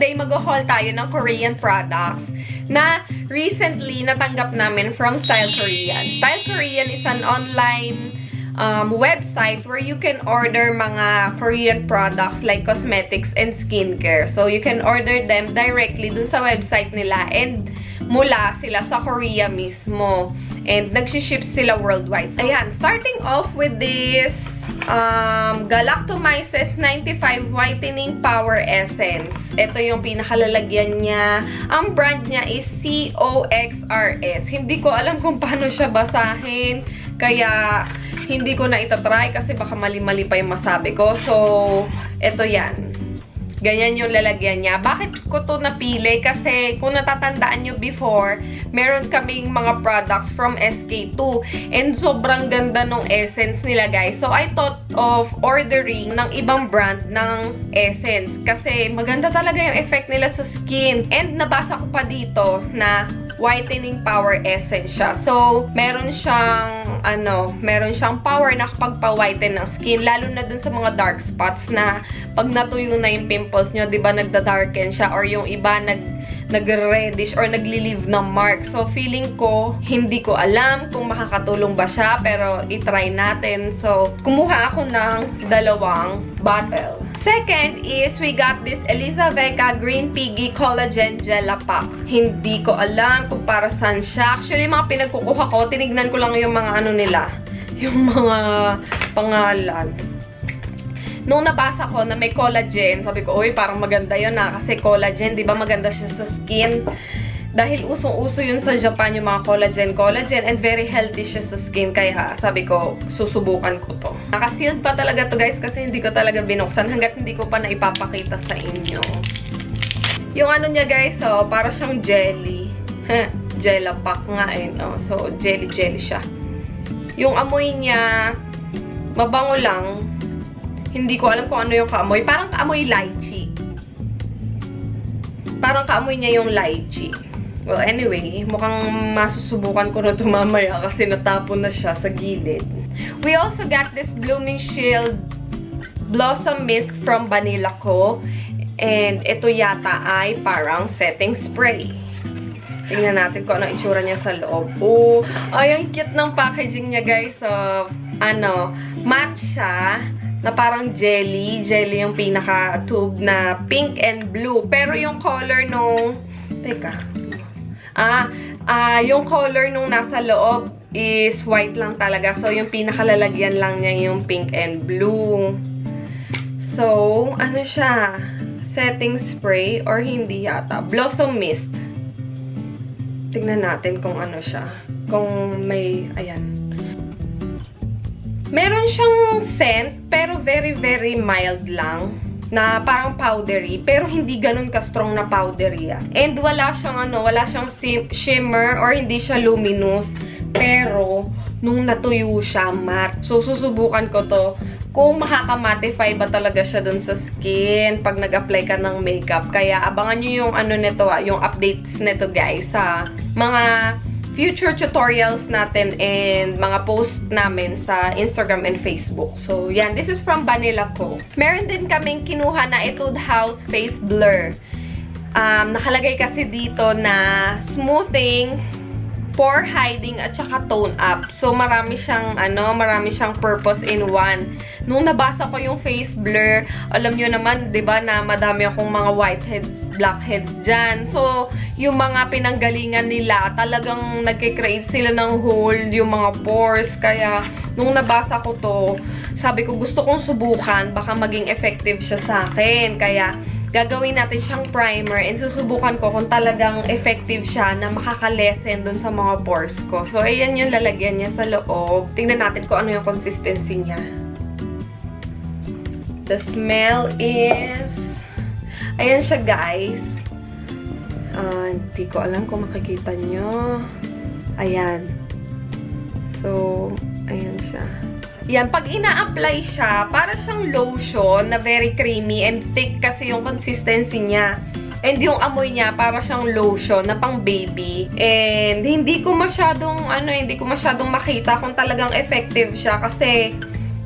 today mag-haul tayo ng Korean products na recently natanggap namin from Style Korean. Style Korean is an online website where you can order mga Korean products like cosmetics and skincare. So, you can order them directly dun sa website nila and mula sila sa Korea mismo. And nagsiship sila worldwide. Ayan, starting off with this Galactomyces 95 Whitening Power Essence. Ito yung pinakalalagyan niya. Ang brand niya is COXRS. Hindi ko alam kung paano siya basahin. Kaya, hindi ko na itatry kasi baka mali-mali pa yung masabi ko. So, ito yan. Ganyan yung lalagyan niya. Bakit ko to napili? Kasi kung natatandaan nyo before, meron kaming mga products from SK2. And sobrang ganda nung essence nila, guys. So, I thought of ordering ng ibang brand ng essence. Kasi maganda talaga yung effect nila sa skin. And nabasa ko pa dito na whitening power essence siya. So, meron siyang power na kapag-pa-whiten ng skin. Lalo na dun sa mga dark spots na pag natuyo na yung pimples nyo, di ba, nagda-darken siya or yung iba nag-reddish or nagli-leave ng mark. So, feeling ko, hindi ko alam kung makakatulong ba siya, pero itry natin. So, kumuha ako ng 2 bottle. Second is, we got this Eliza Vega Green Piggy Collagen Gel Pack. Hindi ko alam kung para saan siya. Actually, mga pinagkukuha ko, tinignan ko lang yung mga ano nila. Yung mga pangalan. Nung nabasa ko na may collagen, sabi ko, uy, parang maganda yun na. Kasi collagen, di ba maganda siya sa skin? Dahil usong-uso yun sa Japan, yung mga collagen, and very healthy siya sa skin. Kaya sabi ko, susubukan ko to. Naka-sealed pa talaga to, guys, kasi hindi ko talaga binuksan hanggat hindi ko pa na ipapakita sa inyo. Yung ano niya, guys, oh, para siyang jelly. Gelapack nga eh. Oh, so, jelly siya. Yung amoy niya, mabango lang. Hindi ko alam kung ano yung kaamoy. Parang kaamoy lychee. Parang kaamoy niya yung lychee. Well, anyway, mukhang masusubukan ko na ito mamaya kasi natapon na siya sa gilid. We also got this Blooming Shield Blossom Mist from Vanilla Co. And ito yata ay parang setting spray. Tingnan natin kung ano itsura niya sa loob. Oh, ay, ang cute ng packaging niya, guys. So, matte siya. Na parang jelly. Jelly yung pinaka-tube na pink and blue. Pero yung color nung... Teka. Yung color nung nasa loob is white lang talaga. So, yung pinakalalagyan lang niya yung pink and blue. So, ano siya? Setting spray or hindi yata? Blossom Mist. Tignan natin kung ano siya. Kung may... Ayan. Meron siyang scent, pero very, very mild lang. Na parang powdery, pero hindi ganun ka-strong na powdery. And wala siyang shimmer or hindi siya luminous. Pero, nung natuyo siya, matte. So, susubukan ko to kung makaka-mattify ba talaga siya dun sa skin pag nag-apply ka ng makeup. Kaya, abangan nyo yung ano nito, yung updates nito, guys, sa mga future tutorials natin and mga post namin sa Instagram and Facebook. So, yan. This is from Vanilla Co. Meron din kaming kinuha na Etude House Face Blur. Nakalagay kasi dito na smoothing, pore hiding, at saka tone up. So, marami siyang purpose in one. Nung nabasa ko yung face blur, alam nyo naman, di ba, na madami akong mga whiteheads, blackheads dyan. So, yung mga pinanggalingan nila, talagang nagkikreate sila ng hole, yung mga pores. Kaya, nung nabasa ko to, sabi ko, gusto kong subukan, baka maging effective siya sa akin. Kaya, gagawin natin siyang primer and susubukan ko kung talagang effective siya na makaka-lessen dun sa mga pores ko. So, ayan yung lalagyan niya sa loob. Tingnan natin kung ano yung consistency niya. The smell is... Ayan siya, guys. Hindi ko alam kung makikita nyo. Ayan. So, ayan siya. Yan, pag ina-apply siya, para siyang lotion na very creamy and thick kasi yung consistency niya. And yung amoy niya, para siyang lotion na pang baby. And hindi ko masyadong makita kung talagang effective siya kasi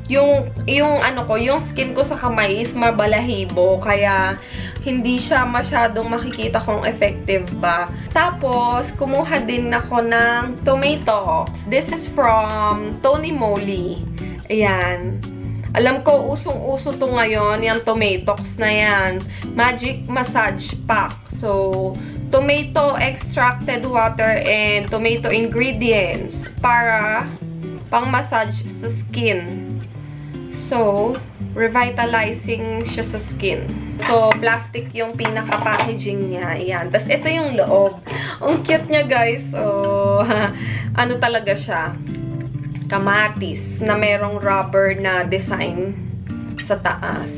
yung ano ko, yung skin ko sa kamay is mabalahibo, kaya hindi siya masyadong makikita kung effective ba. Tapos, kumuha din ako ng Tomatox. This is from Tony Moly. Ayan. Alam ko, usong-uso to ngayon, yung Tomatox na yan. Magic Massage Pack. So, tomato extracted water and tomato ingredients para pang-massage sa skin. So, revitalizing siya sa skin. So, plastic yung pinaka-packaging niya. Ayan. Tapos, ito yung loob. Ang cute niya, guys. So, ano talaga siya? Kamatis na merong rubber na design sa taas.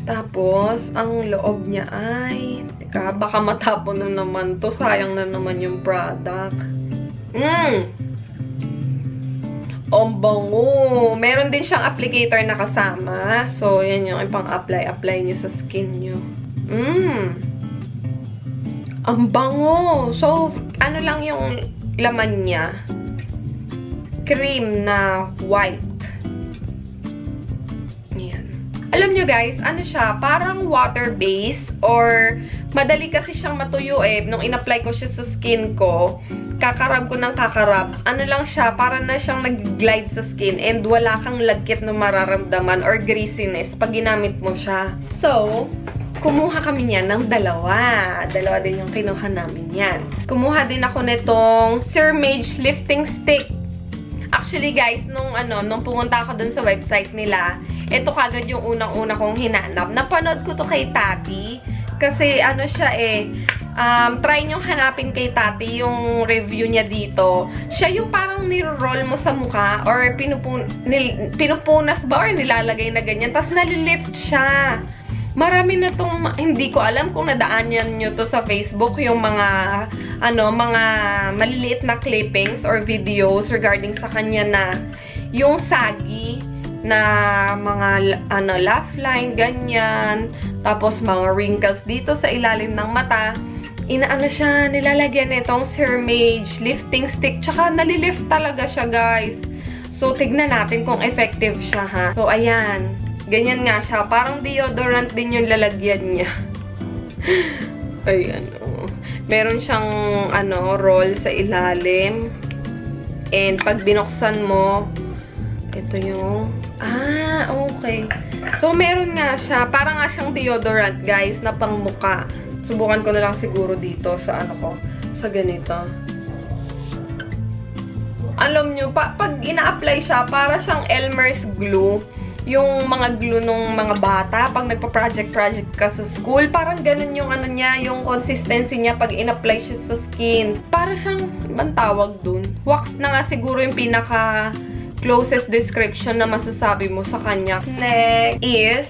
Tapos, ang loob niya ay... Teka, baka matapon na naman to. Sayang na naman yung product. Ang bango. Meron din siyang applicator na kasama. So, yan yung ipang-apply nyo sa skin nyo. Ang bango. So, ano lang yung laman niya? Cream na white. Yan. Alam nyo guys, ano siya? Parang water-based or madali kasi siyang matuyo eh. Nung in-apply ko siya sa skin ko, kakarab ko ng kakarab. Ano lang siya, para na siyang nag-glide sa skin and wala kang lagkit na mararamdaman or greasiness pag ginamit mo siya. So, kumuha kami niyan ng dalawa. Dalawa din yung kinuha namin yan. Kumuha din ako nitong Sir Mage Lifting Stick. Actually guys, nung pumunta ako dun sa website nila, ito kagad yung unang-una kong hinanap. Napanood ko to kay Tati. Kasi ano siya eh, try nyo hanapin kay Tati yung review niya dito. Siya yung parang niro-roll mo sa mukha or pinupunas ba or nilalagay na ganyan. Tapos nalilift siya. Marami na tong, hindi ko alam kung nadaanan nyo to sa Facebook, yung mga, mga maliliit na clippings or videos regarding sa kanya na yung saggy na mga, laugh line, ganyan. Tapos, mga wrinkles dito sa ilalim ng mata. Inaano siya, nilalagyan nitong Sir Mage Lifting Stick. Tsaka, nalilift talaga siya, guys. So, tignan natin kung effective siya, ha. So, ayan. Ganyan nga siya. Parang deodorant din yung lalagyan niya. Ayan, oh. Meron siyang, roll sa ilalim. And, pag binuksan mo, ito yung, okay. So, meron nga siya. Parang nga siyang deodorant, guys, na pangmuka. Subukan ko na lang siguro dito sa sa ganito. Alam nyo, pag ina-apply siya, para siyang Elmer's glue. Yung mga glue nung mga bata, pag nagpa-project ka sa school, parang ganun yung niya, yung consistency niya pag in-apply siya sa skin. Para siyang, ibang tawag dun? Wax na nga siguro yung pinaka closest description na masasabi mo sa kanya. Next is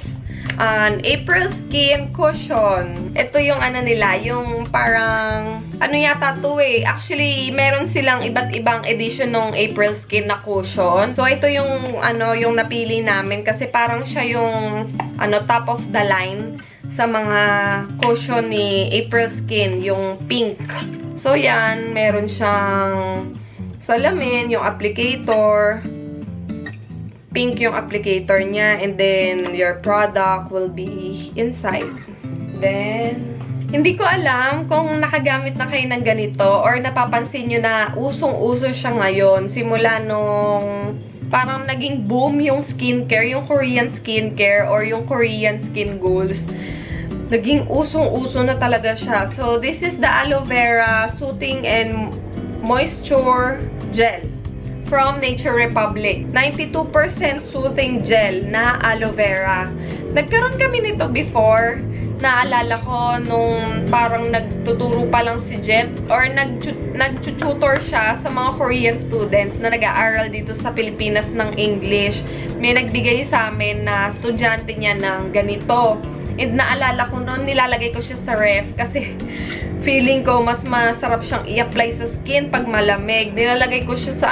an April Skin Cushion. Ito yung nila, yung parang, yata to eh. Actually, meron silang iba't ibang edition ng April Skin na cushion. So, ito yung, yung napili namin kasi parang siya yung, top of the line sa mga cushion ni April Skin, yung pink. So, yan, meron siyang salamin, yung applicator. Pink yung applicator niya, and then your product will be inside. Then, hindi ko alam kung nakagamit na kayo ng ganito or napapansin nyo na usong-uso siya ngayon. Simula nung parang naging boom yung skincare, yung Korean skincare or yung Korean skin goals. Naging usong-uso na talaga siya. So, this is the Aloe Vera Soothing and Moisture Gel from Nature Republic. 92% soothing gel na aloe vera. Nagkaroon kami nito before. Naalala ko nung parang nagtuturo pa lang si Jet or nag-tutor siya sa mga Korean students na nag-aaral dito sa Pilipinas ng English. May nagbigay sa amin na estudyante niya ng ganito. And naalala ko noon, nilalagay ko siya sa ref kasi feeling ko mas masarap siyang i-apply sa skin pag malamig. Nilalagay ko siya sa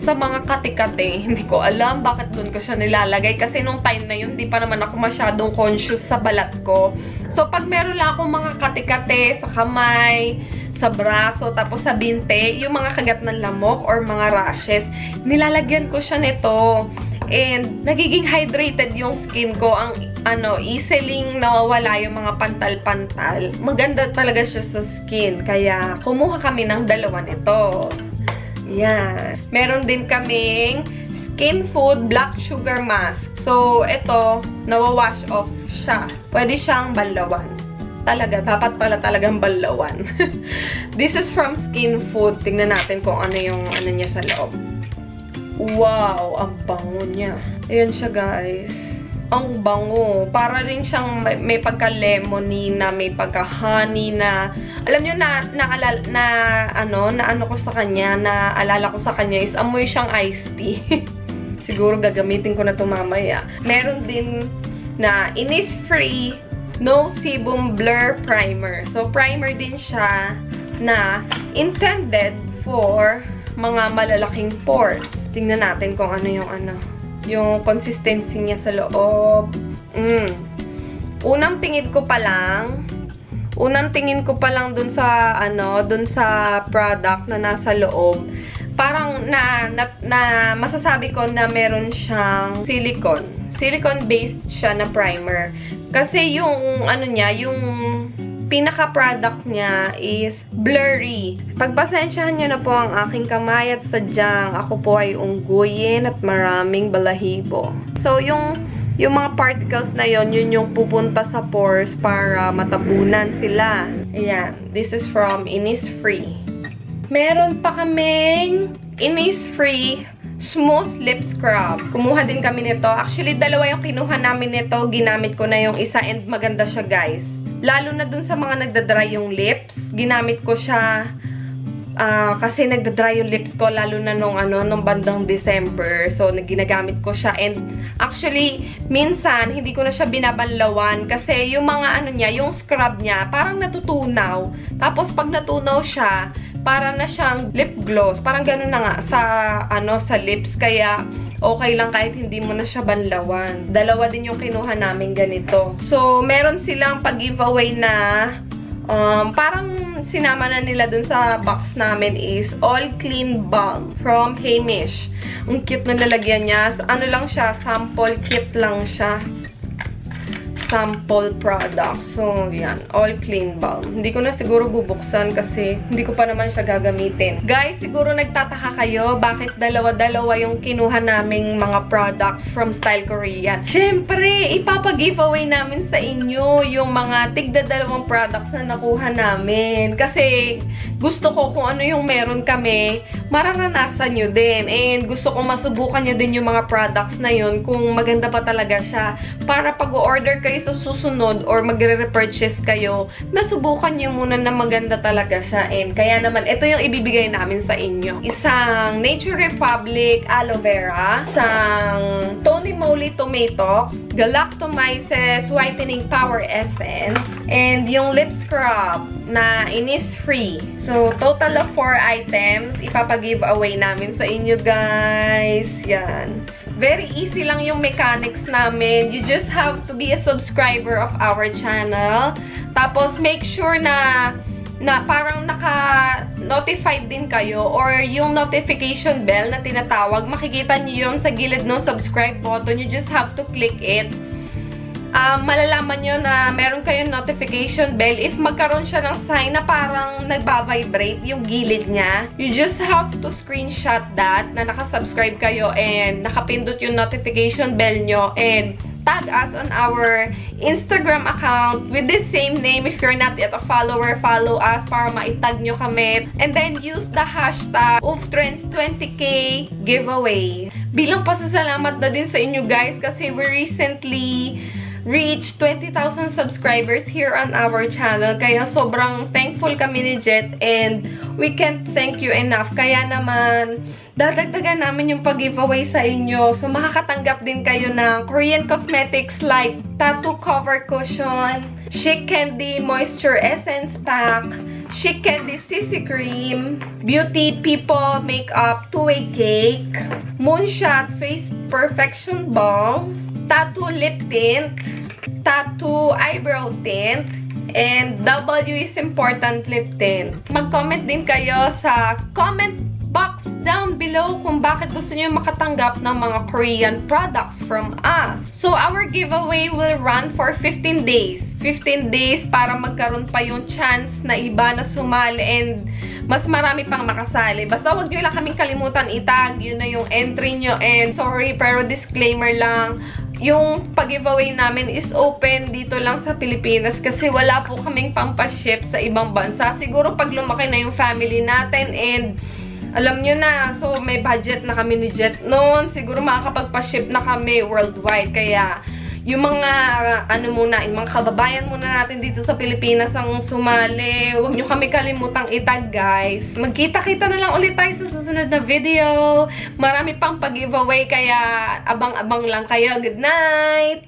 sa mga kati-kati. Hindi ko alam bakit doon ko siya nilalagay kasi nung time na yun, di pa naman ako masyadong conscious sa balat ko. So, pag meron lang akong mga kati-kati sa kamay, sa braso, tapos sa binte, yung mga kagat ng lamok or mga rashes, nilalagyan ko siya nito. And nagiging hydrated yung skin ko. Ang easily nawawala yung mga pantal-pantal. Maganda talaga siya sa skin. Kaya kumuha kami ng dalawa nito. Yan. Meron din kaming Skin Food Black Sugar Mask. So, ito, nawawash off siya. Pwede siyang banlawan. Talaga, dapat pala talagang banlawan. This is from Skin Food. Tingnan natin kung ano yung niya sa loob. Wow, ang bango niya. Ayan siya, guys. Ang bango. Para rin siyang may pagka-lemony na, may pagka-honey na. Alam niyo na ko sa kanya, naalala ko sa kanya is amoy siyang iced tea. Siguro gagamitin ko na ito mamaya. Meron din na Innisfree No Sebum Blur Primer. So, primer din siya na intended for mga malalaking pores. Tingnan natin kung ano yung consistency niya sa loob. Unang tingin ko pa lang dun sa product na nasa loob. Parang masasabi ko na meron siyang silicone. Silicone-based siya na primer. Kasi yung yung pinaka-product niya is blurry. Pagpasensyahan niyo na po ang aking kamay at sadyang ako po ay ungguyin at maraming balahibo. So, yung mga particles na yun yung pupunta sa pores para matabunan sila. Ayan. This is from Innisfree. Meron pa kaming Innisfree Smooth Lip Scrub. Kumuha din kami nito. Actually, dalawa yung kinuha namin nito. Ginamit ko na yung isa and maganda siya, guys. Lalo na dun sa mga nagdadry yung lips. Ginamit ko siya kasi nagdadry yung lips ko lalo na nung bandang December. So, ginagamit ko siya. And actually, minsan, hindi ko na siya binabanlawan kasi yung mga yung scrub niya, parang natutunaw. Tapos, pag natunaw siya, para na siyang lip gloss. Parang gano'n na nga sa lips. Kaya, okay lang kahit hindi mo na siya banlawan. Dalawa din yung kinuha namin ganito. So, meron silang pag-giveaway na parang sinama na nila dun sa box namin is All Clean Balm from Heimish. Ang cute na lalagyan niya. So, lang siya, sample kit lang siya. Sample product. So, yan. All Clean Balm. Hindi ko na siguro bubuksan kasi hindi ko pa naman siya gagamitin. Guys, siguro nagtataka kayo bakit dalawa-dalawa yung kinuha naming mga products from Style Korea. Siyempre, ipapag-giveaway namin sa inyo yung mga tigda-dalawang products na nakuha namin. Kasi, gusto ko kung ano yung meron kami, mararanasan nyo din. And gusto ko masubukan nyo din yung mga products na yun kung maganda pa talaga siya. Para pag-order kayo sa susunod or magre-repurchase kayo, nasubukan nyo muna na maganda talaga siya. And kaya naman, ito yung ibibigay namin sa inyo. Isang Nature Republic Aloe Vera, isang Tony Moly Tomato, Galactomyces Whitening Power Essence, and yung lip scrub na Innisfree. So, total of 4 items. Ipapag-giveaway namin sa inyo, guys. Yan. Very easy lang yung mechanics namin. You just have to be a subscriber of our channel. Tapos, make sure na parang naka-notified din kayo or yung notification bell na tinatawag, makikita nyo yun sa gilid ng subscribe button. You just have to click it. Malalaman nyo na meron kayong notification bell if magkaroon siya ng sign na parang nagba-vibrate yung gilid niya. You just have to screenshot that na nakasubscribe kayo and nakapindot yung notification bell nyo and tag us on our Instagram account with the same name. If you're not yet a follower, follow us para maitag nyo kami. And then use the hashtag OofTrends20k giveaway. Bilang pasasalamat na din sa inyo, guys, kasi we recently reach 20,000 subscribers here on our channel. Kaya sobrang thankful kami ni Jet and we can't thank you enough. Kaya naman, dadagdagan namin yung pag-giveaway sa inyo. So, makakatanggap din kayo ng Korean cosmetics like Tattoo Cover Cushion, Chic Candy Moisture Essence Pack, Chic Candy CC Cream, Beauty People Makeup 2-Way Cake, Moonshot Face Perfection Balm, Tattoo Lip Tint, Tattoo Eyebrow Tint, and W is Important Lip Tint. Mag-comment din kayo sa comment box down below kung bakit gusto niyo makatanggap ng mga Korean products from us. So, our giveaway will run for 15 days. 15 days para magkaroon pa yung chance na iba na sumali and mas marami pang makasali. Basta wag nyo lang kaming kalimutan itag. Yun na yung entry nyo. And sorry, pero disclaimer lang, yung pag-giveaway namin is open dito lang sa Pilipinas kasi wala po kaming pampaship sa ibang bansa. Siguro pag lumaki na yung family natin and alam nyo na, so may budget na kami ni Jet noon, siguro makakapagpa-ship na kami worldwide. Kaya yung mga yung mga kababayan muna natin dito sa Pilipinas ang sumali. Huwag nyo kami kalimutang itag, guys. Magkita-kita na lang ulit tayo sa susunod na video. Marami pang pag-giveaway, kaya abang-abang lang kayo. Good night!